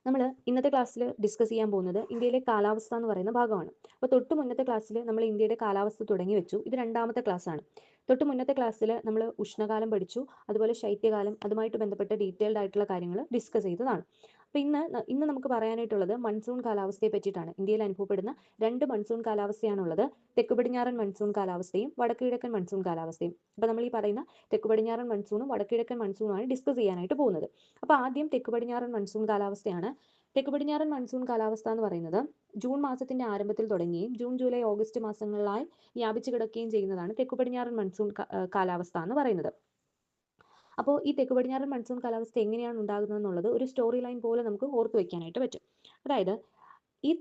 നമ്മൾ ഇന്നത്തെ ക്ലാസ്സിൽ ഡിസ്കസ് ചെയ്യാൻ പോകുന്നത് ഇന്ത്യയിലെ കാലാവസ്ഥ എന്ന് പറയുന്ന ഭാഗമാണ്. അപ്പോൾ തൊട്ട് മുന്നത്തെ ക്ലാസ്സിൽ നമ്മൾ ഇന്ത്യയുടെ കാലാവസ്ഥ തുടങ്ങി വെച്ചു. ഇത് രണ്ടാമത്തെ ക്ലാസ്സാണ്. തൊട്ട് മുന്നത്തെ ക്ലാസ്സിൽ നമ്മൾ ഉഷ്ണകാലം പഠിച്ചു, അതുപോലെ ശൈത്യകാലം, അതുമായിട്ട് ബന്ധപ്പെട്ട ഡീറ്റെയിൽഡ് ആയിട്ടുള്ള കാര്യങ്ങൾ ഡിസ്കസ് ചെയ്തതാണ്. അപ്പോൾ ഇന്ന് നമുക്ക് പറയാനായിട്ടുള്ളത് മൺസൂൺ കാലാവസ്ഥയെ പറ്റിയിട്ടാണ്. ഇന്ത്യയിൽ അനുഭവപ്പെടുന്ന രണ്ട് മൺസൂൺ കാലാവസ്ഥയാണുള്ളത്. തെക്ക് പടിഞ്ഞാറൻ മൺസൂൺ കാലാവസ്ഥയും വടക്ക് കിഴക്കൻ മൺസൂൺ കാലാവസ്ഥയും. അപ്പോൾ നമ്മൾ ഈ പറയുന്ന തെക്ക് പടിഞ്ഞാറൻ മൺസൂണും വടക്ക് കിഴക്കൻ മൺസൂണുമാണ് ഡിസ്കസ് ചെയ്യാനായിട്ട് പോകുന്നത്. അപ്പോൾ ആദ്യം തെക്ക് പടിഞ്ഞാറൻ മൺസൂൺ കാലാവസ്ഥയാണ്. തെക്ക് പടിഞ്ഞാറൻ മൺസൂൺ കാലാവസ്ഥ എന്ന് പറയുന്നത് ജൂൺ മാസത്തിന്റെ ആരംഭത്തിൽ തുടങ്ങുകയും ജൂൺ ജൂലൈ ഓഗസ്റ്റ് മാസങ്ങളിലായി വ്യാപിച്ചു കിടക്കുകയും ചെയ്യുന്നതാണ് തെക്ക് പടിഞ്ഞാറൻ മൺസൂൺ കാലാവസ്ഥ എന്ന് പറയുന്നത്. അപ്പോൾ ഈ തെക്ക് പടിഞ്ഞാറൻ മൺസൂൺ കാലാവസ്ഥ എങ്ങനെയാണ് ഉണ്ടാകുന്നത് എന്നുള്ളത് ഒരു സ്റ്റോറി ലൈൻ പോലെ നമുക്ക് ഓർത്തു വെക്കാനായിട്ട് പറ്റും. അതായത് ഈ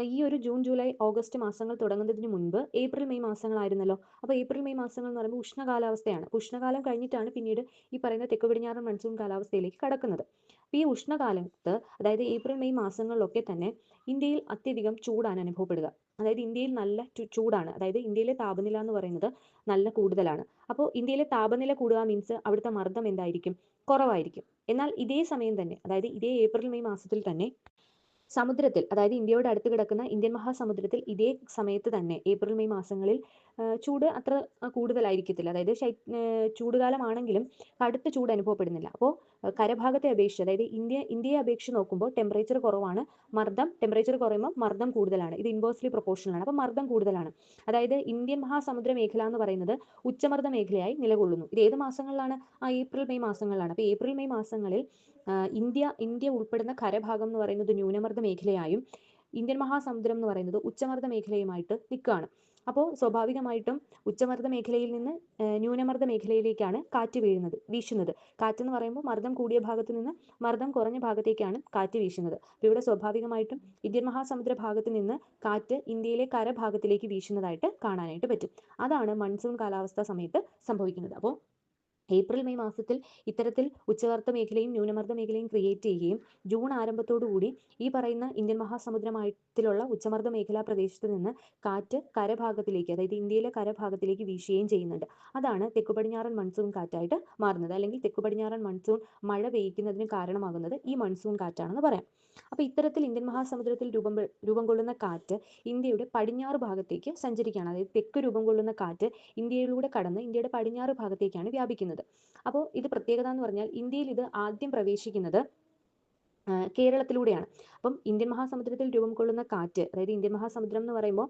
ഈ ഒരു ജൂൺ ജൂലൈ ഓഗസ്റ്റ് മാസങ്ങൾ തുടങ്ങുന്നതിന് മുൻപ് ഏപ്രിൽ മെയ് മാസങ്ങളായിരുന്നല്ലോ. അപ്പോൾ ഏപ്രിൽ മെയ് മാസങ്ങൾ എന്ന് പറയുമ്പോൾ ഉഷ്ണകാലാവസ്ഥയാണ്. ഉഷ്ണകാലം കഴിഞ്ഞിട്ടാണ് പിന്നീട് ഈ പറയുന്ന തെക്ക് പടിഞ്ഞാറൻ മൺസൂൺ കാലാവസ്ഥയിലേക്ക് കടക്കുന്നത്. അപ്പോൾ ഈ ഉഷ്ണകാലത്ത്, അതായത് ഏപ്രിൽ മെയ് മാസങ്ങളിലൊക്കെ തന്നെ ഇന്ത്യയിൽ അത്യധികം ചൂടാണ് അനുഭവപ്പെടുക. അതായത് ഇന്ത്യയിൽ നല്ല ചൂടാണ്. അതായത് ഇന്ത്യയിലെ താപനില എന്ന് പറയുന്നത് നല്ല കൂടുതലാണ്. അപ്പോൾ ഇന്ത്യയിലെ താപനില കൂടുക മീൻസ് അവിടുത്തെ മർദ്ദം എന്തായിരിക്കും? കുറവായിരിക്കും. എന്നാൽ ഇതേ സമയം തന്നെ, അതായത് ഇതേ ഏപ്രിൽ മെയ് മാസത്തിൽ തന്നെ സമുദ്രത്തിൽ, അതായത് ഇന്ത്യയോട് അടുത്ത് കിടക്കുന്ന ഇന്ത്യൻ മഹാസമുദ്രത്തിൽ ഇതേ സമയത്ത് തന്നെ ഏപ്രിൽ മെയ് മാസങ്ങളിൽ ചൂട് അത്ര കൂടുതലായിരിക്കത്തില്ല. അതായത് ചൂടുകാലമാണെങ്കിലും കടുത്ത ചൂട് അനുഭവപ്പെടുന്നില്ല. അപ്പോൾ കരഭാഗത്തെ അപേക്ഷിച്ച്, അതായത് ഇന്ത്യയെ അപേക്ഷിച്ച് നോക്കുമ്പോൾ ടെമ്പറേച്ചർ കുറവാണ്, ടെമ്പറേച്ചർ കുറയുമ്പോൾ മർദ്ദം കൂടുതലാണ്. ഇത് ഇൻവേഴ്സ്ലി പ്രൊപ്പോർഷണൽ ആണ്. അപ്പോൾ മർദ്ദം കൂടുതലാണ്. അതായത് ഇന്ത്യൻ മഹാസമുദ്ര മേഖല എന്ന് പറയുന്നത് ഉച്ചമർദ്ദ മേഖലയായി നിലകൊള്ളുന്നു. ഇത് ഏത് മാസങ്ങളിലാണ്? ഏപ്രിൽ മെയ് മാസങ്ങളിലാണ്. അപ്പോൾ ഏപ്രിൽ മെയ് മാസങ്ങളിൽ ഇന്ത്യ ഉൾപ്പെടുന്ന കരഭാഗം എന്ന് പറയുന്നത് ന്യൂനമർദ്ദ മേഖലയായും ഇന്ത്യൻ മഹാസമുദ്രം എന്ന് പറയുന്നത് ഉച്ചമർദ്ദ മേഖലയുമായിട്ട് നിൽക്കുകയാണ്. അപ്പോൾ സ്വാഭാവികമായിട്ടും ഉച്ചമർദ്ദ മേഖലയിൽ നിന്ന് ന്യൂനമർദ്ദ മേഖലയിലേക്കാണ് കാറ്റ് വീശുന്നത്. കാറ്റെന്ന് പറയുമ്പോൾ മർദ്ദം കൂടിയ ഭാഗത്ത് നിന്ന് മർദ്ദം കുറഞ്ഞ ഭാഗത്തേക്കാണ് കാറ്റ് വീശുന്നത്. അപ്പോൾ ഇവിടെ സ്വാഭാവികമായിട്ടും ഇന്ത്യൻ മഹാസമുദ്ര ഭാഗത്ത് നിന്ന് കാറ്റ് ഇന്ത്യയിലെ കരഭാഗത്തിലേക്ക് വീശുന്നതായിട്ട് കാണാനായിട്ട് പറ്റും. അതാണ് മൺസൂൺ കാലാവസ്ഥ സമയത്ത് സംഭവിക്കുന്നത്. അപ്പോൾ ഏപ്രിൽ മെയ് മാസത്തിൽ ഇത്തരത്തിൽ ഉച്ചമർദ്ദ മേഖലയും ന്യൂനമർദ്ദ മേഖലയും ക്രിയേറ്റ് ചെയ്യുകയും ജൂൺ ആരംഭത്തോടുകൂടി ഈ പറയുന്ന ഇന്ത്യൻ മഹാസമുദ്രമായിട്ടുള്ള ഉച്ചമർദ്ദ മേഖലാ പ്രദേശത്ത് നിന്ന് കാറ്റ് കരഭാഗത്തിലേക്ക്, അതായത് ഇന്ത്യയിലെ കരഭാഗത്തിലേക്ക് വീശുകയും ചെയ്യുന്നുണ്ട്. അതാണ് തെക്കു പടിഞ്ഞാറൻ മൺസൂൺ കാറ്റായിട്ട് മാറുന്നത്. അല്ലെങ്കിൽ തെക്കു പടിഞ്ഞാറൻ മൺസൂൺ മഴ പെയ്യ്ക്കുന്നതിന് കാരണമാകുന്നത് ഈ മൺസൂൺ കാറ്റാണെന്ന് പറയാം. അപ്പോൾ ഇത്തരത്തിൽ ഇന്ത്യൻ മഹാസമുദ്രത്തിൽ രൂപം കൊള്ളുന്ന കാറ്റ് ഇന്ത്യയുടെ പടിഞ്ഞാറ് ഭാഗത്തേക്ക് സഞ്ചരിക്കുകയാണ്. അതായത് തെക്ക് രൂപം കൊള്ളുന്ന കാറ്റ് ഇന്ത്യയിലൂടെ കടന്ന് ഇന്ത്യയുടെ പടിഞ്ഞാറ് ഭാഗത്തേക്കാണ് വ്യാപിക്കുന്നത്. അപ്പോൾ ഇത് പ്രത്യേകത എന്ന് പറഞ്ഞാൽ ഇന്ത്യയിൽ ഇത് ആദ്യം പ്രവേശിക്കുന്നത് കേരളത്തിലൂടെയാണ്. അപ്പം ഇന്ത്യൻ മഹാസമുദ്രത്തിൽ രൂപം കൊള്ളുന്ന കാറ്റ്, അതായത് ഇന്ത്യൻ മഹാസമുദ്രം എന്ന് പറയുമ്പോൾ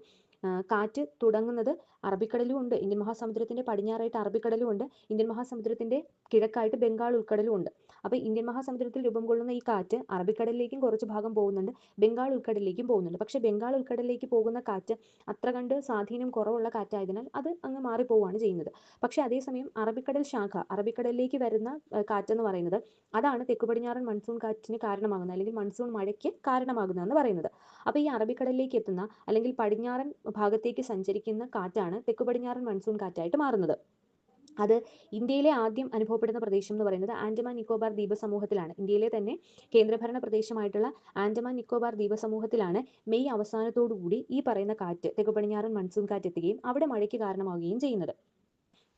കാറ്റ് തുടങ്ങുന്നത് അറബിക്കടലും ഉണ്ട്. ഇന്ത്യൻ മഹാസമുദ്രത്തിന്റെ പടിഞ്ഞാറായിട്ട് അറബിക്കടലും ഉണ്ട്. ഇന്ത്യൻ മഹാസമുദ്രത്തിന്റെ കിഴക്കായിട്ട് ബംഗാൾ ഉൾക്കടലും ഉണ്ട്. അപ്പോൾ ഇന്ത്യൻ മഹാസമുദ്രത്തിൽ രൂപം കൊള്ളുന്ന ഈ കാറ്റ് അറബിക്കടലിലേക്കും കുറച്ച് ഭാഗം പോകുന്നുണ്ട്, ബംഗാൾ ഉൾക്കടലിലേക്കും പോകുന്നുണ്ട്. പക്ഷേ ബംഗാൾ ഉൾക്കടലിലേക്ക് പോകുന്ന കാറ്റ് അത്ര കണ്ട് സ്വാധീനം കുറവുള്ള കാറ്റായതിനാൽ അത് അങ്ങ് മാറിപ്പോവുകയാണ് ചെയ്യുന്നത്. പക്ഷേ അതേസമയം അറബിക്കടൽ ശാഖ, അറബിക്കടലിലേക്ക് വരുന്ന കാറ്റെന്ന് പറയുന്നത് അതാണ് തെക്കു പടിഞ്ഞാറൻ മൺസൂൺ കാറ്റിന് കാരണമാകുന്നത്, അല്ലെങ്കിൽ മൺസൂൺ മഴയ്ക്ക് കാരണമാകുന്നതെന്ന് പറയുന്നത്. അപ്പോൾ ഈ അറബിക്കടലിലേക്ക് എത്തുന്ന അല്ലെങ്കിൽ പടിഞ്ഞാറൻ ഭാഗത്തേക്ക് സഞ്ചരിക്കുന്ന കാറ്റാണ് തെക്കു പടിഞ്ഞാറൻ മൺസൂൺ കാറ്റായിട്ട് മാറുന്നത്. അത് ഇന്ത്യയിലെ ആദ്യം അനുഭവപ്പെടുന്ന പ്രദേശം എന്ന് പറയുന്നത് ആൻഡമാൻ നിക്കോബാർ ദ്വീപ സമൂഹത്തിലാണ്. ഇന്ത്യയിലെ തന്നെ കേന്ദ്രഭരണ പ്രദേശമായിട്ടുള്ള ആൻഡമാൻ നിക്കോബാർ ദ്വീപ സമൂഹത്തിലാണ് മെയ് അവസാനത്തോടുകൂടി ഈ പറയുന്ന കാറ്റ്, തെക്കു പടിഞ്ഞാറൻ മൺസൂൺ കാറ്റ് എത്തുകയും അവിടെ മഴയ്ക്ക് കാരണമാവുകയും ചെയ്യുന്നത്.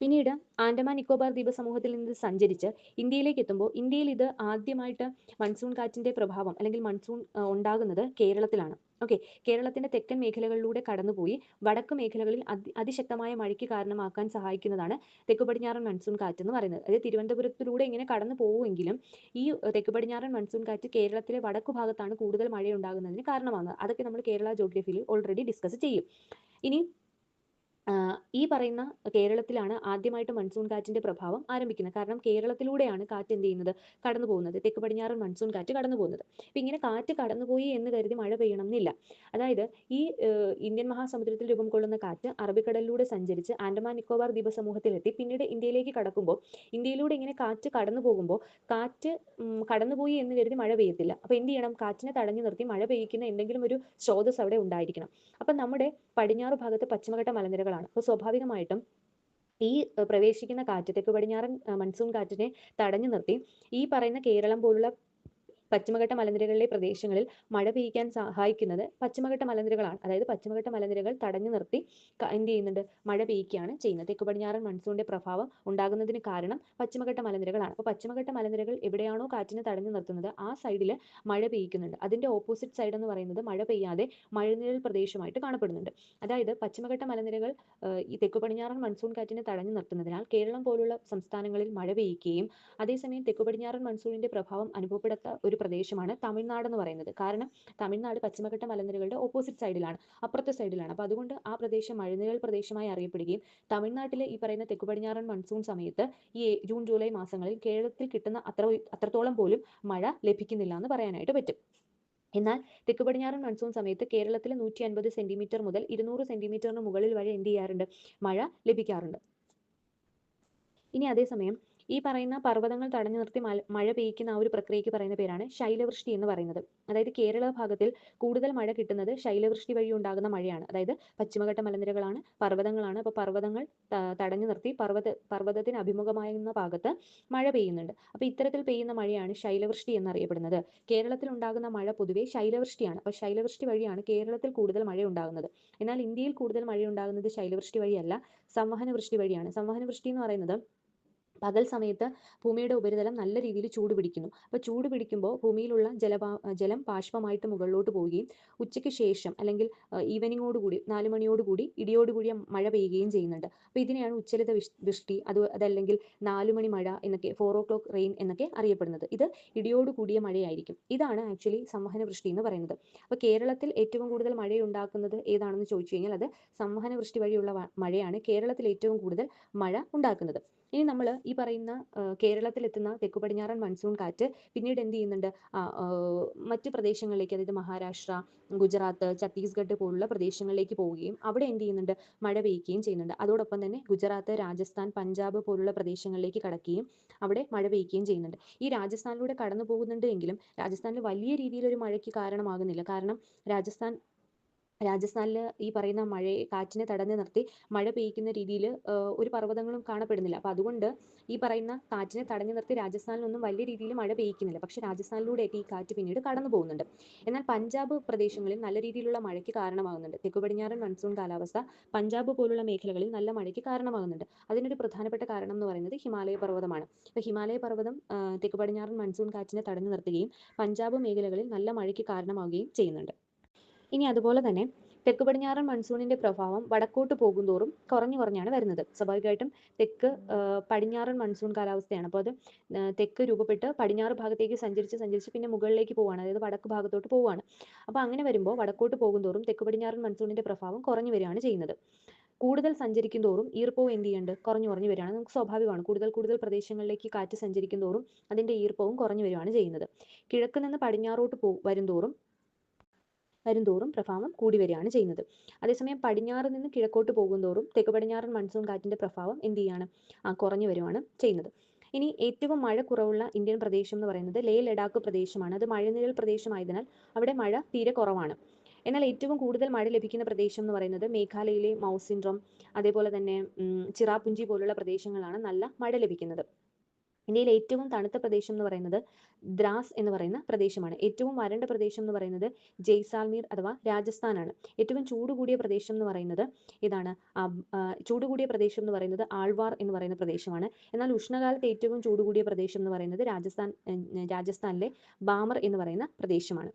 പിന്നീട് ആൻഡമാൻ നിക്കോബാർ ദ്വീപ സമൂഹത്തിൽ നിന്ന് സഞ്ചരിച്ച് ഇന്ത്യയിലേക്ക് എത്തുമ്പോൾ ഇന്ത്യയിൽ ഇത് ആദ്യമായിട്ട് മൺസൂൺ കാറ്റിന്റെ പ്രഭാവം അല്ലെങ്കിൽ മൺസൂൺ ഉണ്ടാകുന്നത് കേരളത്തിലാണ്. ഓക്കെ, കേരളത്തിന്റെ തെക്കൻ മേഖലകളിലൂടെ കടന്നുപോയി വടക്ക് മേഖലകളിൽ അതിശക്തമായ മഴയ്ക്ക് കാരണമാക്കാൻ സഹായിക്കുന്നതാണ് തെക്കു പടിഞ്ഞാറൻ മൺസൂൺ കാറ്റ് എന്ന് പറയുന്നത്. അതായത് തിരുവനന്തപുരത്തിലൂടെ ഇങ്ങനെ കടന്നു പോവുമെങ്കിലും ഈ തെക്കു പടിഞ്ഞാറൻ മൺസൂൺ കാറ്റ് കേരളത്തിലെ വടക്കു ഭാഗത്താണ് കൂടുതൽ മഴ ഉണ്ടാകുന്നതിന് കാരണമാകുന്നത്. അതൊക്കെ നമ്മൾ കേരള ജോഗ്രഫിയിൽ ഓൾറെഡി ഡിസ്കസ് ചെയ്യും. ഇനി ഈ പറയുന്ന കേരളത്തിലാണ് ആദ്യമായിട്ട് മൺസൂൺ കാറ്റിന്റെ പ്രഭാവം ആരംഭിക്കുന്നത്. കാരണം കേരളത്തിലൂടെയാണ് കാറ്റ് എന്ത് ചെയ്യുന്നത്? കടന്നു പോകുന്നത്. തെക്ക് പടിഞ്ഞാറൻ മൺസൂൺ കാറ്റ് കടന്നു പോകുന്നത്. അപ്പം ഇങ്ങനെ കാറ്റ് കടന്നുപോയി എന്ന് കരുതി മഴ പെയ്യണം എന്നില്ല. അതായത് ഈ ഇന്ത്യൻ മഹാസമുദ്രത്തിൽ രൂപം കൊള്ളുന്ന കാറ്റ് അറബിക്കടലിലൂടെ സഞ്ചരിച്ച് ആൻഡമാൻ നിക്കോബാർ ദ്വീപ സമൂഹത്തിലെത്തി പിന്നീട് ഇന്ത്യയിലേക്ക് കടക്കുമ്പോൾ ഇന്ത്യയിലൂടെ ഇങ്ങനെ കാറ്റ് കടന്നു പോകുമ്പോൾ കാറ്റ് കടന്നുപോയി എന്ന് കരുതി മഴ പെയ്യത്തില്ല. അപ്പോൾ എന്ത് ചെയ്യണം? കാറ്റിനെ തടഞ്ഞു നിർത്തി മഴ പെയ്യിക്കുന്ന എന്തെങ്കിലും ഒരു സ്രോതസ് അവിടെ ഉണ്ടായിരിക്കണം. അപ്പം നമ്മുടെ പടിഞ്ഞാറ് ഭാഗത്ത് പശ്ചിമഘട്ട മലനിരകളാണ്. അപ്പോൾ സ്വാഭാവികമായിട്ടും ഈ പ്രവേശിക്കുന്ന കാറ്റ്, തെക്ക് പടിഞ്ഞാറൻ മൺസൂൺ കാറ്റിനെ തടഞ്ഞു നിർത്തി ഈ പറയുന്ന കേരളം പോലുള്ള പശ്ചിമഘട്ട മലനിരകളിലെ പ്രദേശങ്ങളിൽ മഴ പെയ്യിക്കാൻ സഹായിക്കുന്നത് പശ്ചിമഘട്ട മലനിരകളാണ്. അതായത് പശ്ചിമഘട്ട മലനിരകൾ തടഞ്ഞു നിർത്തി എന്ത് ചെയ്യുന്നുണ്ട്, മഴ പെയ്യിക്കുകയാണ് ചെയ്യുന്നത്. തെക്ക് പടിഞ്ഞാറൻ മൺസൂണിന്റെ പ്രഭാവം ഉണ്ടാകുന്നതിന് കാരണം പശ്ചിമഘട്ട മലനിരകളാണ്. അപ്പോൾ പശ്ചിമഘട്ട മലനിരകൾ എവിടെയാണോ കാറ്റിനെ തടഞ്ഞു നിർത്തുന്നത് ആ സൈഡിൽ മഴ പെയ്യിക്കുന്നുണ്ട്. അതിന്റെ ഓപ്പോസിറ്റ് സൈഡ് എന്ന് പറയുന്നത് മഴ പെയ്യാതെ മഴനിഴൽ പ്രദേശമായിട്ട് കാണപ്പെടുന്നുണ്ട്. അതായത് പശ്ചിമഘട്ട മലനിരകൾ ഈ തെക്ക് പടിഞ്ഞാറൻ മൺസൂൺ കാറ്റിനെ തടഞ്ഞു നിർത്തുന്നതിനാൽ കേരളം പോലുള്ള സംസ്ഥാനങ്ങളിൽ മഴ പെയ്യുകയും അതേസമയം തെക്ക് പടിഞ്ഞാറൻ മൺസൂണിന്റെ പ്രഭാവം അനുഭവപ്പെടാത്ത ഒരു പ്രദേശമാണ് തമിഴ്നാട് എന്ന് പറയുന്നത്. കാരണം തമിഴ്നാട് പശ്ചിമഘട്ട മലനിരകളുടെ ഓപ്പോസിറ്റ് സൈഡിലാണ്, അപ്പുറത്തെ സൈഡിലാണ്. അപ്പോൾ അതുകൊണ്ട് ആ പ്രദേശം മഴനിഴൽ പ്രദേശമായി അറിയപ്പെടുകയും തമിഴ്നാട്ടിലെ ഈ പറയുന്ന തെക്ക് പടിഞ്ഞാറൻ മൺസൂൺ സമയത്ത് ഈ ജൂൺ ജൂലൈ മാസങ്ങളിൽ കേരളത്തിൽ കിട്ടുന്ന അത്രത്തോളം പോലും മഴ ലഭിക്കുന്നില്ല എന്ന് പറയാനായിട്ട് പറ്റും. എന്നാൽ തെക്ക് പടിഞ്ഞാറൻ മൺസൂൺ സമയത്ത് കേരളത്തിൽ 150 സെന്റിമീറ്റർ മുതൽ 200 സെന്റിമീറ്ററിന് മുകളിൽ വരെ എന്ത് ചെയ്യാറുണ്ട്, മഴ ലഭിക്കാറുണ്ട്. ഇനി അതേസമയം ഈ പറയുന്ന പർവ്വതങ്ങൾ തടഞ്ഞു നിർത്തി മഴ പെയ്യിക്കുന്ന ആ ഒരു പ്രക്രിയയ്ക്ക് പറയുന്ന പേരാണ് ശൈലവൃഷ്ടി എന്ന് പറയുന്നത്. അതായത് കേരള ഭാഗത്തിൽ കൂടുതൽ മഴ കിട്ടുന്നത് ശൈലവൃഷ്ടി വഴി ഉണ്ടാകുന്ന മഴയാണ്. അതായത് പശ്ചിമഘട്ട മലനിരകളാണ്, പർവ്വതങ്ങളാണ്. അപ്പോൾ പർവ്വതങ്ങൾ തടഞ്ഞു നിർത്തി പർവ്വതത്തിന് അഭിമുഖമാകുന്ന ഭാഗത്ത് മഴ പെയ്യുന്നുണ്ട്. അപ്പോൾ ഇത്തരത്തിൽ പെയ്യുന്ന മഴയാണ് ശൈലവൃഷ്ടി എന്നറിയപ്പെടുന്നത്. കേരളത്തിൽ ഉണ്ടാകുന്ന മഴ പൊതുവെ ശൈലവൃഷ്ടിയാണ്. അപ്പോൾ ശൈലവൃഷ്ടി വഴിയാണ് കേരളത്തിൽ കൂടുതൽ മഴ ഉണ്ടാകുന്നത്. എന്നാൽ ഇന്ത്യയിൽ കൂടുതൽ മഴ ഉണ്ടാകുന്നത് ശൈലവൃഷ്ടി വഴിയല്ല, സംവഹന വൃഷ്ടി വഴിയാണ്. സംവഹന വൃഷ്ടി എന്ന് പറയുന്നത് പകൽ സമയത്ത് ഭൂമിയുടെ ഉപരിതലം നല്ല രീതിയിൽ ചൂട് പിടിക്കുന്നു. അപ്പോൾ ചൂട് പിടിക്കുമ്പോൾ ഭൂമിയിലുള്ള ജലം ബാഷ്പമായിട്ട് മുകളിലോട്ട് പോവുകയും ഉച്ചയ്ക്ക് ശേഷം അല്ലെങ്കിൽ ഈവനിങ്ങോടുകൂടി 4 മണിയോടുകൂടി ഇടിയോടുകൂടിയ മഴ പെയ്യുകയും ചെയ്യുന്നുണ്ട്. അപ്പോൾ ഇതിനെയാണ് ഉച്ചരിത വൃഷ്ടി അതല്ലെങ്കിൽ 4 മണി മഴ എന്നൊക്കെ 4 o'clock റെയിൻ എന്നൊക്കെ അറിയപ്പെടുന്നത്. ഇത് ഇടിയോട് കൂടിയ മഴയായിരിക്കും. ഇതാണ് ആക്ച്വലി സംവഹന വൃഷ്ടി എന്ന് പറയുന്നത്. അപ്പോൾ കേരളത്തിൽ ഏറ്റവും കൂടുതൽ മഴ ഉണ്ടാക്കുന്നത് ഏതാണെന്ന് ചോദിച്ചു കഴിഞ്ഞാൽ അത് സംവഹന വൃഷ്ടി വഴിയുള്ള മഴയാണ് കേരളത്തിൽ ഏറ്റവും കൂടുതൽ മഴ ഉണ്ടാക്കുന്നത്. ഇനി നമ്മൾ ഈ പറയുന്ന കേരളത്തിൽ എത്തുന്ന തെക്കു പടിഞ്ഞാറൻ മൺസൂൺ കാറ്റ് പിന്നീട് എന്ത് ചെയ്യുന്നുണ്ട്, മറ്റ് പ്രദേശങ്ങളിലേക്ക്, അതായത് മഹാരാഷ്ട്ര, ഗുജറാത്ത്, ഛത്തീസ്ഗഡ് പോലുള്ള പ്രദേശങ്ങളിലേക്ക് പോവുകയും അവിടെ എന്ത് ചെയ്യുന്നുണ്ട്, മഴ പെയ്യുകയും ചെയ്യുന്നുണ്ട്. അതോടൊപ്പം തന്നെ ഗുജറാത്ത്, രാജസ്ഥാൻ, പഞ്ചാബ് പോലുള്ള പ്രദേശങ്ങളിലേക്ക് കടക്കുകയും അവിടെ മഴ പെയ്യുകയും ചെയ്യുന്നുണ്ട്. ഈ രാജസ്ഥാനിലൂടെ കടന്നു പോകുന്നുണ്ട് എങ്കിലും രാജസ്ഥാനിൽ വലിയ രീതിയിലൊരു മഴയ്ക്ക് കാരണമാകുന്നില്ല. കാരണം രാജസ്ഥാനിൽ ഈ പറയുന്ന കാറ്റിനെ തടഞ്ഞു നിർത്തി മഴ പെയ്യിക്കുന്ന രീതിയിൽ ഒരു പർവ്വതങ്ങളും കാണപ്പെടുന്നില്ല. അപ്പോൾ അതുകൊണ്ട് ഈ പറയുന്ന കാറ്റിനെ തടഞ്ഞു നിർത്തി രാജസ്ഥാനിലൊന്നും വലിയ രീതിയിൽ മഴ പെയ്യിക്കുന്നില്ല. പക്ഷേ രാജസ്ഥാനിലൂടെയൊക്കെ ഈ കാറ്റ് പിന്നീട് കടന്നു പോകുന്നുണ്ട്. എന്നാൽ പഞ്ചാബ് പ്രദേശങ്ങളിൽ നല്ല രീതിയിലുള്ള മഴയ്ക്ക് കാരണമാകുന്നുണ്ട്. തെക്കു പടിഞ്ഞാറൻ മൺസൂൺ കാലാവസ്ഥ പഞ്ചാബ് പോലുള്ള മേഖലകളിൽ നല്ല മഴയ്ക്ക് കാരണമാകുന്നുണ്ട്. അതിനൊരു പ്രധാനപ്പെട്ട കാരണം എന്ന് പറയുന്നത് ഹിമാലയ പർവ്വതമാണ്. അപ്പോൾ ഹിമാലയ പർവ്വതം തെക്കു പടിഞ്ഞാറൻ മൺസൂൺ കാറ്റിനെ തടഞ്ഞു നിർത്തുകയും പഞ്ചാബ് മേഖലകളിൽ നല്ല മഴയ്ക്ക് കാരണമാവുകയും ചെയ്യുന്നുണ്ട്. ഇനി അതുപോലെ തന്നെ തെക്ക് പടിഞ്ഞാറൻ മൺസൂണിന്റെ പ്രഭാവം വടക്കോട്ട് പോകുന്തോറും കുറഞ്ഞാണ് വരുന്നത്. സ്വാഭാവികമായിട്ടും തെക്ക് പടിഞ്ഞാറൻ മൺസൂൺ കാലാവസ്ഥയാണ്. അപ്പോൾ അത് തെക്ക് രൂപപ്പെട്ട് പടിഞ്ഞാറ് ഭാഗത്തേക്ക് സഞ്ചരിച്ച് പിന്നെ മുകളിലേക്ക് പോവുകയാണ്, അതായത് വടക്ക് ഭാഗത്തോട്ട് പോവുകയാണ്. അപ്പോൾ അങ്ങനെ വരുമ്പോൾ വടക്കോട്ട് പോകുന്തോറും തെക്ക് പടിഞ്ഞാറൻ മൺസൂണിന്റെ പ്രഭാവം കുറഞ്ഞു വരികയാണ് ചെയ്യുന്നത്. കൂടുതൽ സഞ്ചരിക്കും തോറും ഈർപ്പവും എന്ത് ചെയ്യുന്നുണ്ട്, കുറഞ്ഞു വരികയാണ്. നമുക്ക് സ്വാഭാവികമാണ്, കൂടുതൽ പ്രദേശങ്ങളിലേക്ക് കാറ്റ് സഞ്ചരിക്കും തോറും അതിന്റെ ഈർപ്പവും കുറഞ്ഞു വരികയാണ് ചെയ്യുന്നത്. കിഴക്ക് നിന്ന് പടിഞ്ഞാറോട്ട് വരുംതോറും പ്രഭാവം കൂടി വരികയാണ് ചെയ്യുന്നത്. അതേസമയം പടിഞ്ഞാറ് നിന്ന് കിഴക്കോട്ട് പോകുന്തോറും തെക്ക് പടിഞ്ഞാറൻ മൺസൂൺ കാറ്റിന്റെ പ്രഭാവം എന്ത് ചെയ്യാണ്, കുറഞ്ഞു വരികയാണ് ചെയ്യുന്നത്. ഇനി ഏറ്റവും മഴ കുറവുള്ള ഇന്ത്യൻ പ്രദേശം എന്ന് പറയുന്നത് ലേ ലഡാക്ക് പ്രദേശമാണ്. അത് മഴനിഴൽ പ്രദേശമായതിനാൽ അവിടെ മഴ തീരെ കുറവാണ്. എന്നാൽ ഏറ്റവും കൂടുതൽ മഴ ലഭിക്കുന്ന പ്രദേശം എന്ന് പറയുന്നത് മേഘാലയയിലെ മൗസിൻഡ്രം, അതേപോലെ തന്നെ ചിറാപുഞ്ചി പോലുള്ള പ്രദേശങ്ങളാണ് നല്ല മഴ ലഭിക്കുന്നത്. ഇന്ത്യയിലെ ഏറ്റവും തണുത്ത പ്രദേശം എന്ന് പറയുന്നത് ദ്രാസ് എന്ന് പറയുന്ന പ്രദേശമാണ്. ഏറ്റവും വരണ്ട പ്രദേശം എന്ന് പറയുന്നത് ജയ്സാൽമീർ അഥവാ രാജസ്ഥാനാണ്. ഏറ്റവും ചൂട് കൂടിയ പ്രദേശം എന്ന് പറയുന്നത് ആൾവാർ എന്ന് പറയുന്ന പ്രദേശമാണ്. എന്നാൽ ഉഷ്ണകാലത്ത് ഏറ്റവും ചൂട് കൂടിയ പ്രദേശം എന്ന് പറയുന്നത് രാജസ്ഥാനിലെ ബാമർ എന്ന് പറയുന്ന പ്രദേശമാണ്.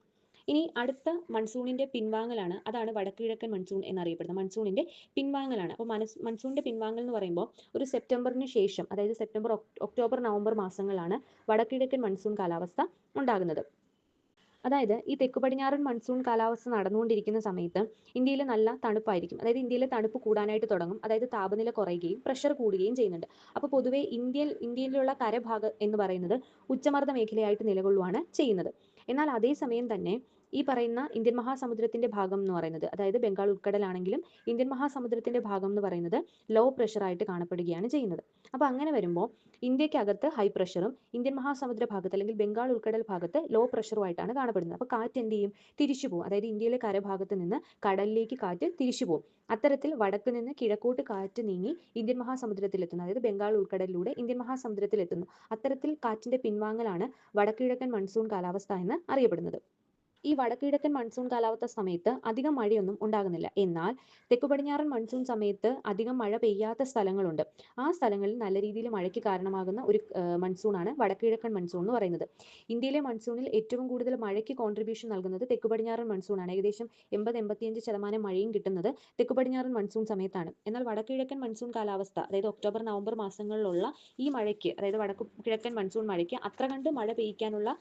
ഇനി അടുത്ത മൺസൂണിന്റെ പിൻവാങ്ങലാണ്, അതാണ് വടക്കുകിഴക്കൻ മൺസൂൺ എന്നറിയപ്പെടുന്നത്. മൺസൂണിന്റെ പിൻവാങ്ങലാണ്. അപ്പോൾ മൺസൂണിന്റെ പിൻവാങ്ങൽ എന്ന് പറയുമ്പോൾ ഒരു സെപ്റ്റംബറിന് ശേഷം, അതായത് സെപ്റ്റംബർ, ഒക്ടോബർ, നവംബർ മാസങ്ങളിലാണ് വടക്കുകിഴക്കൻ മൺസൂൺ കാലാവസ്ഥ ഉണ്ടാകുന്നത്. അതായത് ഈ തെക്കു പടിഞ്ഞാറൻ മൺസൂൺ കാലാവസ്ഥ നടന്നുകൊണ്ടിരിക്കുന്ന സമയത്ത് ഇന്ത്യയിൽ നല്ല തണുപ്പായിരിക്കും. അതായത് ഇന്ത്യയിലെ തണുപ്പ് കൂടാനായിട്ട് തുടങ്ങും. അതായത് താപനില കുറയുകയും പ്രഷർ കൂടുകയും ചെയ്യുന്നുണ്ട്. അപ്പോൾ പൊതുവെ ഇന്ത്യയിലുള്ള കരഭാഗം എന്ന് പറയുന്നത് ഉച്ചമർദ്ദ മേഖലയായിട്ട് നിലകൊള്ളുകയാണ് ചെയ്യുന്നത്. എന്നാൽ അതേസമയം തന്നെ ഈ പറയുന്ന ഇന്ത്യൻ മഹാസമുദ്രത്തിന്റെ ഭാഗം എന്ന് പറയുന്നത്, അതായത് ബംഗാൾ ഉൾക്കടലാണെങ്കിലും ഇന്ത്യൻ മഹാസമുദ്രത്തിന്റെ ഭാഗം എന്ന് പറയുന്നത് ലോ പ്രഷർ ആയിട്ട് കാണപ്പെടുകയാണ് ചെയ്യുന്നത്. അപ്പോൾ അങ്ങനെ വരുമ്പോൾ ഇന്ത്യക്കകത്ത് ഹൈ പ്രഷറും ഇന്ത്യൻ മഹാസമുദ്ര ഭാഗത്ത് അല്ലെങ്കിൽ ബംഗാൾ ഉൾക്കടൽ ഭാഗത്ത് ലോ പ്രഷറുമായിട്ടാണ് കാണപ്പെടുന്നത്. അപ്പോൾ കാറ്റ് എന്ത് ചെയ്യും? തിരിച്ചു പോകും. അതായത് ഇന്ത്യയിലെ കരഭാഗത്ത് നിന്ന് കടലിലേക്ക് കാറ്റ് തിരിച്ചു പോകും. അത്തരത്തിൽ വടക്ക് നിന്ന് കിഴക്കോട്ട് കാറ്റ് നീങ്ങി ഇന്ത്യൻ മഹാസമുദ്രത്തിലെത്തുന്നു. അതായത് ബംഗാൾ ഉൾക്കടലിലൂടെ ഇന്ത്യൻ മഹാസമുദ്രത്തിലെത്തുന്നു. അത്തരത്തിൽ കാറ്റിന്റെ പിൻവാങ്ങലാണ് വടക്കുകിഴക്കൻ മൺസൂൺ കാലാവസ്ഥ എന്ന് അറിയപ്പെടുന്നത്. ഈ വടക്കുകിഴക്കൻ മൺസൂൺ കാലാവസ്ഥ സമയത്ത് അധികം മഴയൊന്നും ഉണ്ടാകുന്നില്ല. എന്നാൽ തെക്കു പടിഞ്ഞാറൻ മൺസൂൺ സമയത്ത് അധികം മഴ പെയ്യാത്ത സ്ഥലങ്ങളുണ്ട്. ആ സ്ഥലങ്ങളിൽ നല്ല രീതിയിൽ മഴയ്ക്ക് കാരണമാകുന്ന ഒരു മൺസൂണാണ് വടക്കുകിഴക്കൻ മൺസൂൺ എന്ന് പറയുന്നത്. ഇന്ത്യയിലെ മൺസൂണിൽ ഏറ്റവും കൂടുതൽ മഴയ്ക്ക് കോൺട്രിബ്യൂഷൻ നൽകുന്നത് തെക്കു പടിഞ്ഞാറൻ മൺസൂണാണ്. ഏകദേശം 80-85% മഴയും കിട്ടുന്നത് തെക്കു പടിഞ്ഞാറൻ മൺസൂൺ സമയത്താണ്. എന്നാൽ വടക്കുകിഴക്കൻ മൺസൂൺ കാലാവസ്ഥ, അതായത് ഒക്ടോബർ നവംബർ മാസങ്ങളിലുള്ള ഈ മഴയ്ക്ക്, അതായത് വടക്കു കിഴക്കൻ മൺസൂൺ മഴയ്ക്ക് അത്ര കണ്ട് മഴ പെയ്യിക്കാനുള്ള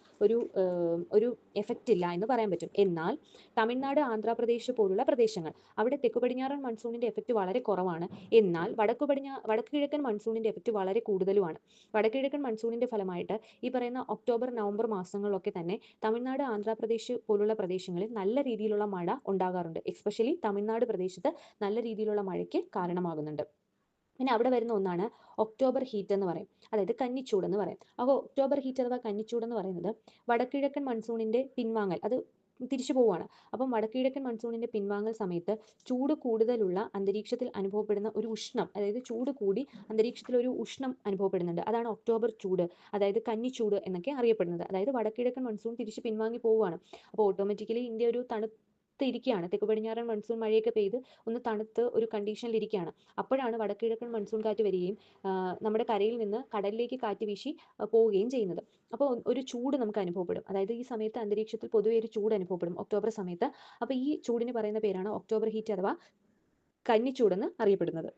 ഒരു എഫക്റ്റ് ഇല്ല എന്ന് പറയാൻ പറ്റും. എന്നാൽ തമിഴ്നാട്, ആന്ധ്രാപ്രദേശ് പോലുള്ള പ്രദേശങ്ങൾ, അവിടെ തെക്കു പടിഞ്ഞാറൻ മൺസൂണിന്റെ എഫക്റ്റ് വളരെ കുറവാണ്. എന്നാൽ വടക്ക് കിഴക്കൻ മൺസൂണിന്റെ എഫക്റ്റ് വളരെ കൂടുതലുമാണ്. വടക്ക് കിഴക്കൻ മൺസൂണിന്റെ ഫലമായിട്ട് ഈ പറയുന്ന ഒക്ടോബർ നവംബർ മാസങ്ങളിലൊക്കെ തന്നെ തമിഴ്നാട്, ആന്ധ്രാപ്രദേശ് പോലുള്ള പ്രദേശങ്ങളിൽ നല്ല രീതിയിലുള്ള മഴ ഉണ്ടാകാറുണ്ട്. എസ്പെഷ്യലി തമിഴ്നാട് പ്രദേശത്ത് നല്ല രീതിയിലുള്ള മഴയ്ക്ക് കാരണമാകുന്നുണ്ട്. പിന്നെ അവിടെ വരുന്ന ഒന്നാണ് ഒക്ടോബർ ഹീറ്റ് എന്ന് പറയും, അതായത് കന്നിച്ചൂട് എന്ന് പറയും. അപ്പോൾ ഒക്ടോബർ ഹീറ്റ് അഥവാ കന്നിച്ചൂട് എന്ന് പറയുന്നത് വടക്കിഴക്കൻ മൺസൂണിന്റെ പിൻവാങ്ങൽ, അത് തിരിച്ചു പോവുകയാണ്. അപ്പം വടക്കിഴക്കൻ മൺസൂണിന്റെ പിൻവാങ്ങൽ സമയത്ത് ചൂട് കൂടുതലുള്ള അന്തരീക്ഷത്തിൽ അനുഭവപ്പെടുന്ന ഒരു ഉഷ്ണം, അതായത് ചൂട് കൂടി അന്തരീക്ഷത്തിൽ ഒരു ഉഷ്ണം അനുഭവപ്പെടുന്നുണ്ട്. അതാണ് ഒക്ടോബർ ചൂട്, അതായത് കന്നിച്ചൂട് എന്നൊക്കെ അറിയപ്പെടുന്നത്. അതായത് വടക്കിഴക്കൻ മൺസൂൺ തിരിച്ച് പിൻവാങ്ങി പോവുകയാണ്. അപ്പോൾ ഓട്ടോമാറ്റിക്കലി ഇന്ത്യ ഒരു ഇരിക്കുകയാണ്. തെക്കു പടിഞ്ഞാറൻ മൺസൂൺ മഴയൊക്കെ പെയ്ത് ഒന്ന് തണുത്ത് ഒരു കണ്ടീഷനിൽ ഇരിക്കുകയാണ്. അപ്പോഴാണ് വടക്കിഴക്കൻ മൺസൂൺ കാറ്റ് വരികയും നമ്മുടെ കരയിൽ നിന്ന് കടലിലേക്ക് കാറ്റ് വീശി പോവുകയും ചെയ്യുന്നത്. അപ്പോൾ ഒരു ചൂട് നമുക്ക് അനുഭവപ്പെടും. അതായത് ഈ സമയത്ത് അന്തരീക്ഷത്തിൽ പൊതുവെ ഒരു ചൂട് അനുഭവപ്പെടും ഒക്ടോബർ സമയത്ത്. അപ്പോൾ ഈ ചൂടിന് പറയുന്ന പേരാണ് ഒക്ടോബർ ഹീറ്റ് അഥവാ കന്നിച്ചൂടെന്ന് അറിയപ്പെടുന്നത്.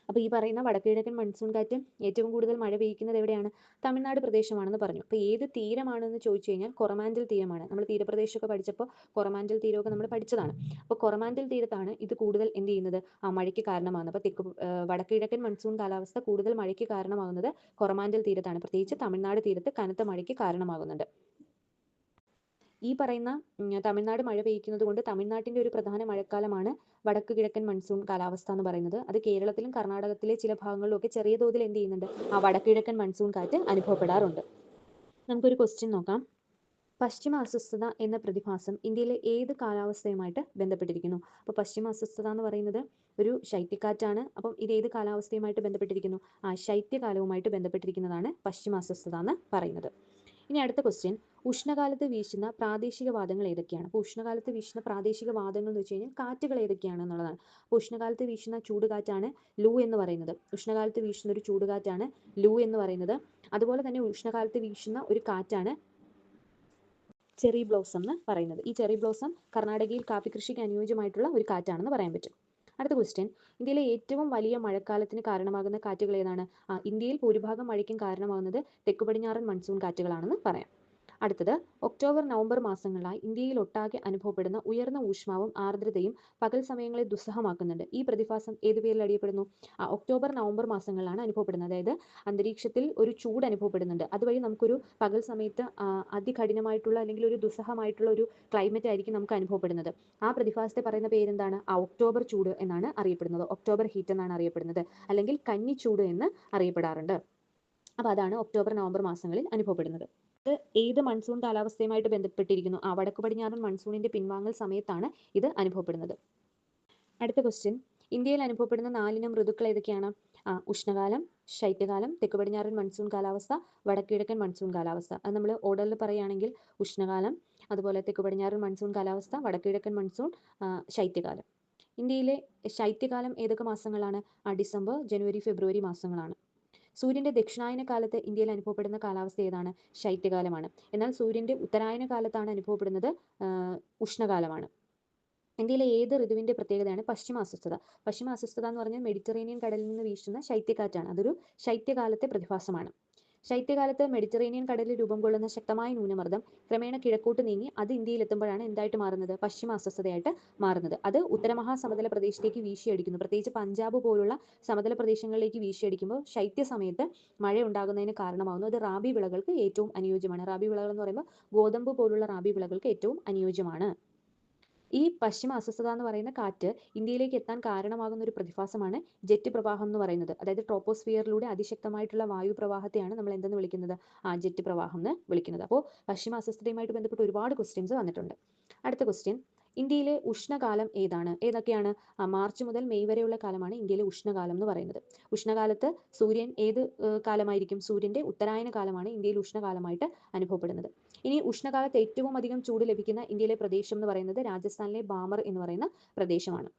അപ്പോൾ ഈ പറയുന്ന വടക്കുകിഴക്കൻ മൺസൂൺ കാറ്റ് ഏറ്റവും കൂടുതൽ മഴ പെയ്യിക്കുന്നത് എവിടെയാണ്? തമിഴ്നാട് പ്രദേശമാണെന്ന് പറഞ്ഞു. അപ്പോൾ ഏത് തീരമാണെന്ന് ചോദിച്ചു കഴിഞ്ഞാൽ കൊറമാൻഡൽ തീരമാണ്. നമ്മൾ തീരപ്രദേശമൊക്കെ പഠിച്ചപ്പോൾ കൊറമാൻഡൽ തീരമൊക്കെ നമ്മൾ പഠിച്ചതാണ്. അപ്പോൾ കൊറമാൻഡൽ തീരത്താണ് ഇത് കൂടുതൽ എന്ത് ചെയ്യുന്നത്? മഴയ്ക്ക് കാരണമാകുന്നത്. അപ്പോൾ വടക്കുകിഴക്കൻ മൺസൂൺ കാലാവസ്ഥ കൂടുതൽ മഴയ്ക്ക് കാരണമാകുന്നത് കൊറമാൻഡൽ തീരത്താണ്. പ്രത്യേകിച്ച് തമിഴ്നാട് തീരത്ത് കനത്ത മഴയ്ക്ക് കാരണമാകുന്നുണ്ട്. ഈ പറയുന്ന തമിഴ്നാട് മഴ പെയ്യിക്കുന്നത് കൊണ്ട് തമിഴ്നാട്ടിന്റെ ഒരു പ്രധാന മഴക്കാലമാണ് വടക്ക് കിഴക്കൻ മൺസൂൺ കാലാവസ്ഥ എന്ന് പറയുന്നത്. അത് കേരളത്തിലും കർണാടകത്തിലെ ചില ഭാഗങ്ങളിലും ഒക്കെ ചെറിയ തോതിൽ എന്ത് ചെയ്യുന്നുണ്ട്? വടക്ക് കിഴക്കൻ മൺസൂൺ കാറ്റ് അനുഭവപ്പെടാറുണ്ട്. നമുക്കൊരു ക്വസ്റ്റ്യൻ നോക്കാം. പശ്ചിമ അസ്വസ്ഥത എന്ന പ്രതിഭാസം ഇന്ത്യയിലെ ഏത് കാലാവസ്ഥയുമായിട്ട് ബന്ധപ്പെട്ടിരിക്കുന്നു? അപ്പോൾ പശ്ചിമ അസ്വസ്ഥത എന്ന് പറയുന്നത് ഒരു ശൈത്യക്കാറ്റാണ്. അപ്പം ഇത് ഏത് കാലാവസ്ഥയുമായിട്ട് ബന്ധപ്പെട്ടിരിക്കുന്നു? ശൈത്യകാലവുമായിട്ട് ബന്ധപ്പെട്ടിരിക്കുന്നതാണ് പശ്ചിമ അസ്വസ്ഥത എന്ന് പറയുന്നത്. ഇനി അടുത്ത ക്വസ്റ്റ്യൻ, ഉഷ്ണകാലത്ത് വീശുന്ന പ്രാദേശിക വാദങ്ങൾ ഏതൊക്കെയാണ്? അപ്പോൾ ഉഷ്ണകാലത്ത് വീശുന്ന പ്രാദേശിക വാദങ്ങൾ എന്ന് വെച്ച് കഴിഞ്ഞാൽ കാറ്റുകൾ ഏതൊക്കെയാണ് എന്നുള്ളതാണ്. അപ്പോൾ ഉഷ്ണകാലത്ത് വീശുന്ന ചൂടുകാറ്റാണ് ലൂ എന്ന് പറയുന്നത്. ഉഷ്ണകാലത്ത് വീശുന്ന ഒരു ചൂടുകാറ്റാണ് ലൂ എന്ന് പറയുന്നത്. അതുപോലെ തന്നെ ഉഷ്ണകാലത്ത് വീശുന്ന ഒരു കാറ്റാണ് ചെറി ബ്ലോസം എന്ന് പറയുന്നത്. ഈ ചെറി ബ്ലോസം കർണാടകയിൽ കാപ്പി കൃഷിക്ക് അനുയോജ്യമായിട്ടുള്ള ഒരു കാറ്റാണെന്ന് പറയാൻ പറ്റും. അടുത്ത ക്വസ്റ്റ്യൻ, ഇന്ത്യയിലെ ഏറ്റവും വലിയ മഴക്കാലത്തിന് കാരണമാകുന്ന കാറ്റുകൾ ഏതാണ്? ഇന്ത്യയിൽ ഭൂരിഭാഗം മഴയ്ക്കും കാരണമാകുന്നത് തെക്കു പടിഞ്ഞാറൻ മൺസൂൺ കാറ്റുകളാണെന്ന് പറയാം. അടുത്തത്, ഒക്ടോബർ നവംബർ മാസങ്ങളിലായി ഇന്ത്യയിൽ ഒട്ടാകെ അനുഭവപ്പെടുന്ന ഉയർന്ന ഊഷ്മാവും ആർദ്രതയും പകൽ സമയങ്ങളെ ദുസ്സഹമാക്കുന്നുണ്ട്. ഈ പ്രതിഭാസം ഏത് പേരിൽ അറിയപ്പെടുന്നു? ഒക്ടോബർ നവംബർ മാസങ്ങളിലാണ് അനുഭവപ്പെടുന്നത്. അതായത് അന്തരീക്ഷത്തിൽ ഒരു ചൂട് അനുഭവപ്പെടുന്നുണ്ട്. അതുവഴി നമുക്കൊരു പകൽ സമയത്ത് അതികഠിനമായിട്ടുള്ള അല്ലെങ്കിൽ ഒരു ദുസ്സഹമായിട്ടുള്ള ഒരു ക്ലൈമറ്റ് ആയിരിക്കും നമുക്ക് അനുഭവപ്പെടുന്നത്. ആ പ്രതിഭാസത്തെ പറയുന്ന പേരെന്താണ്? ഒക്ടോബർ ചൂട് എന്നാണ് അറിയപ്പെടുന്നത്. ഒക്ടോബർ ഹീറ്റ് എന്നാണ് അറിയപ്പെടുന്നത്, അല്ലെങ്കിൽ കന്നിച്ചൂട് എന്ന് അറിയപ്പെടാറുണ്ട്. അപ്പോൾ അതാണ് ഒക്ടോബർ നവംബർ മാസങ്ങളിൽ അനുഭവപ്പെടുന്നത്. ഇത് ഏത് മൺസൂൺ കാലാവസ്ഥയുമായിട്ട് ബന്ധപ്പെട്ടിരിക്കുന്നു? വടക്കു പടിഞ്ഞാറൻ മൺസൂണിന്റെ പിൻവാങ്ങൽ സമയത്താണ് ഇത് അനുഭവപ്പെടുന്നത്. അടുത്ത ക്വസ്റ്റ്യൻ, ഇന്ത്യയിൽ അനുഭവപ്പെടുന്ന 4 ഇനം ഋതുക്കൾ ഏതൊക്കെയാണ്? ഉഷ്ണകാലം, ശൈത്യകാലം, തെക്കു പടിഞ്ഞാറൻ മൺസൂൺ കാലാവസ്ഥ, വടക്കുകിഴക്കൻ മൺസൂൺ കാലാവസ്ഥ. അത് നമ്മൾ ഓർഡറിൽ പറയുകയാണെങ്കിൽ ഉഷ്ണകാലം, അതുപോലെ തെക്കു പടിഞ്ഞാറൻ മൺസൂൺ കാലാവസ്ഥ, വടക്കുകിഴക്കൻ മൺസൂൺ, ശൈത്യകാലം. ഇന്ത്യയിലെ ശൈത്യകാലം ഏതൊക്കെ മാസങ്ങളാണ്? ഡിസംബർ, ജനുവരി, ഫെബ്രുവരി മാസങ്ങളാണ്. സൂര്യന്റെ ദക്ഷിണായന കാലത്ത് ഇന്ത്യയിൽ അനുഭവപ്പെടുന്ന കാലാവസ്ഥ ഏതാണ്? ശൈത്യകാലമാണ്. എന്നാൽ സൂര്യന്റെ ഉത്തരായന കാലത്താണ് അനുഭവപ്പെടുന്നത് ഉഷ്ണകാലമാണ്. ഇന്ത്യയിലെ ഏത് ഋതുവിന്റെ പ്രത്യേകതയാണ് പശ്ചിമ അസ്വസ്ഥത? പശ്ചിമ അസ്വസ്ഥത എന്ന് പറഞ്ഞാൽ മെഡിറ്ററേനിയൻ കടലിൽ നിന്ന് വീശുന്ന ശൈത്യക്കാറ്റാണ്. അതൊരു ശൈത്യകാലത്തെ പ്രതിഭാസമാണ്. ശൈത്യകാലത്ത് മെഡിറ്ററേനിയൻ കടലിൽ രൂപം കൊള്ളുന്ന ശക്തമായ ന്യൂനമർദ്ദം ക്രമേണ കിഴക്കോട്ട് നീങ്ങി അത് ഇന്ത്യയിൽ എത്തുമ്പോഴാണ് എന്തായിട്ട് മാറുന്നത്? പശ്ചിമ അസ്വസ്ഥതയായിട്ട് മാറുന്നത്. അത് ഉത്തരമഹാ സമതല പ്രദേശത്തേക്ക് വീശിയടിക്കുന്നു. പ്രത്യേകിച്ച് പഞ്ചാബ് പോലുള്ള സമതല പ്രദേശങ്ങളിലേക്ക് വീശിയടിക്കുമ്പോൾ ശൈത്യ സമയത്ത് മഴ ഉണ്ടാകുന്നതിന് കാരണമാകുന്നു. അത് റാബി വിളകൾക്ക് ഏറ്റവും അനുയോജ്യമാണ്. റാബി വിളകൾ എന്ന് പറയുമ്പോൾ ഗോതമ്പ് പോലുള്ള റാബി വിളകൾക്ക് ഏറ്റവും അനുയോജ്യമാണ്. ഈ പശ്ചിമ അസ്വസ്ഥത എന്ന് പറയുന്ന കാറ്റ് ഇന്ത്യയിലേക്ക് എത്താൻ കാരണമാകുന്ന ഒരു പ്രതിഭാസമാണ് ജെറ്റ് പ്രവാഹം എന്ന് പറയുന്നത്. അതായത് ട്രോപ്പോസ്ഫിയറിലൂടെ അതിശക്തമായിട്ടുള്ള വായു പ്രവാഹത്തെയാണ് നമ്മൾ എന്തെന്ന് വിളിക്കുന്നത്? ജെറ്റ് പ്രവാഹം എന്ന് വിളിക്കുന്നത്. അപ്പോൾ പശ്ചിമ അസ്വസ്ഥതയുമായിട്ട് ബന്ധപ്പെട്ട് ഒരുപാട് ക്വസ്റ്റ്യൻസ് വന്നിട്ടുണ്ട്. അടുത്ത ക്വസ്റ്റ്യൻ, ഇന്ത്യയിലെ ഉഷ്ണകാലം ഏതാണ്? ഏതൊക്കെയാണ്? മാർച്ച് മുതൽ മെയ് വരെയുള്ള കാലമാണ് ഇന്ത്യയിലെ ഉഷ്ണകാലം എന്ന് പറയുന്നത്. ഉഷ്ണകാലത്ത് സൂര്യൻ ഏത് കാലമായിരിക്കും? സൂര്യന്റെ ഉത്തരായന കാലമാണ് ഇന്ത്യയിൽ ഉഷ്ണകാലമായിട്ട് അനുഭവപ്പെടുന്നത്. ഇനി ഉഷ്ണകാലത്ത് ഏറ്റവും അധികം ചൂട് ലഭിക്കുന്ന ഇന്ത്യയിലെ പ്രദേശം എന്ന് പറയുന്നത് രാജസ്ഥാനിലെ ബാമർ എന്ന് പറയുന്ന പ്രദേശമാണ്.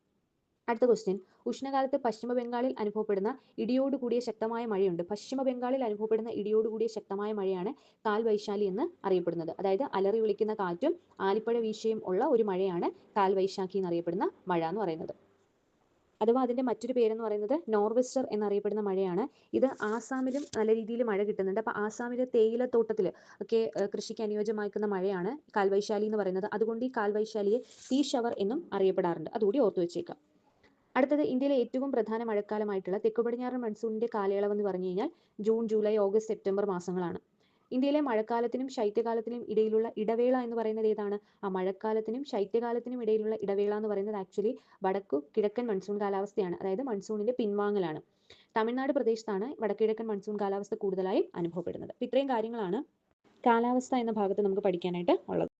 അടുത്ത ക്വസ്റ്റ്യൻ, ഉഷ്ണകാലത്ത് പശ്ചിമ ബംഗാളിൽ അനുഭവപ്പെടുന്ന ഇടിയോടുകൂടിയ ശക്തമായ മഴയുണ്ട്. പശ്ചിമ ബംഗാളിൽ അനുഭവപ്പെടുന്ന ഇടിയോടുകൂടിയ ശക്തമായ മഴയാണ് കാൽ വൈശാലി എന്ന് അറിയപ്പെടുന്നത്. അതായത് അലറി വിളിക്കുന്ന കാറ്റും ആലിപ്പഴ വീഴ്ചയും ഉള്ള ഒരു മഴയാണ് കാൽ വൈശാഖി എന്നറിയപ്പെടുന്ന മഴ എന്ന് പറയുന്നത്. അഥവാ അതിന്റെ മറ്റൊരു പേരെന്ന് പറയുന്നത് നോർവെസ്റ്റർ എന്നറിയപ്പെടുന്ന മഴയാണ്. ഇത് ആസാമിലും നല്ല രീതിയിൽ മഴ കിട്ടുന്നുണ്ട്. അപ്പോൾ ആസാമിലെ തേയിലത്തോട്ടത്തിൽ ഒക്കെ കൃഷിക്ക് അനുയോജ്യമാക്കുന്ന മഴയാണ് കാൽവൈശാലി എന്ന് പറയുന്നത്. അതുകൊണ്ട് ഈ കാൽവൈശാലിയെ തീ ഷവർ എന്നും അറിയപ്പെടാറുണ്ട്. അതുകൂടി ഓർത്തു വെച്ചേക്കാം. അടുത്തത്, ഇന്ത്യയിലെ ഏറ്റവും പ്രധാന മഴക്കാലമായിട്ടുള്ള തെക്കു പടിഞ്ഞാറൻ മൺസൂണിന്റെ കാലയളവ് എന്ന് പറഞ്ഞു കഴിഞ്ഞാൽ ജൂൺ, ജൂലൈ, ഓഗസ്റ്റ്, സെപ്റ്റംബർ മാസങ്ങളാണ്. ഇന്ത്യയിലെ മഴക്കാലത്തിനും ശൈത്യകാലത്തിനും ഇടയിലുള്ള ഇടവേള എന്ന് പറയുന്നത് ഏതാണ്? മഴക്കാലത്തിനും ശൈത്യകാലത്തിനും ഇടയിലുള്ള ഇടവേള എന്ന് പറയുന്നത് ആക്ച്വലി വടക്കു കിഴക്കൻ മൺസൂൺ കാലാവസ്ഥയാണ്. അതായത് മൺസൂണിന്റെ പിൻവാങ്ങലാണ്. തമിഴ്നാട് പ്രദേശത്താണ് വടക്കുകിഴക്കൻ മൺസൂൺ കാലാവസ്ഥ കൂടുതലായും അനുഭവപ്പെടുന്നത്. ഇത്രയും കാര്യങ്ങളാണ് കാലാവസ്ഥ എന്ന ഭാഗത്ത് നമുക്ക് പഠിക്കാനായിട്ട് ഉള്ളത്.